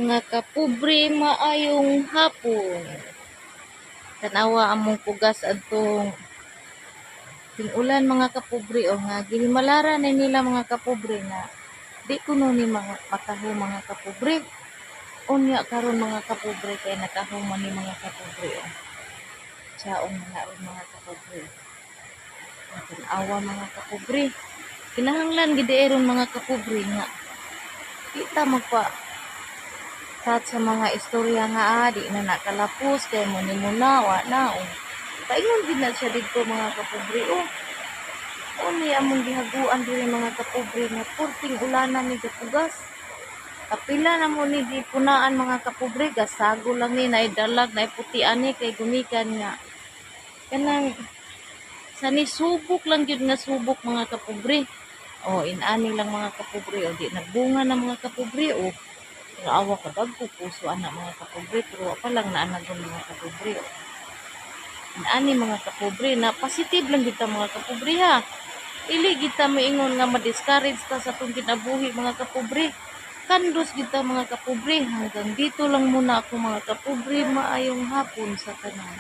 Mga kapobre, maayong hapon. Tanawa among pugas adtong ting-ulan mga kapobre o nga gihimalara na nila mga kapobre na di kuno ni mga makaho mga kapobre. Unya karon mga kapobre kay nakahuman ni mga kapobre o. Saon na ron mga kapobre. Tanawa mga kapobre. Kinahanglan gid eron mga kapobre nga kita magpa sa mga istorya nga di na nakalapos kay mo ni muna wa na o paingon din na siya dito mga kapobre o ni among gihaguan diri mga kapobre na purting ulanan ni gapugas kapila na mo ni di punaan mga kapobre gasago lang ni naidalag na puti ani kay gumikan nga kanang sa nisubok lang gyud nga subok mga kapobre o inani lang mga kapobre o di nagbunga na mga kapobre o awa ka dagko puso anak mga kapobre pero pa lang naanagon mga kapobre. Ani mga kapobre na positive lang kita mga kapobre ha. Ili kita moingon nga ma-discourage ta sa tong kinabuhi mga kapobre. Kandos kita mga kapobre hanggang dito lang muna ako mga kapobre maayong hapon sa tanan.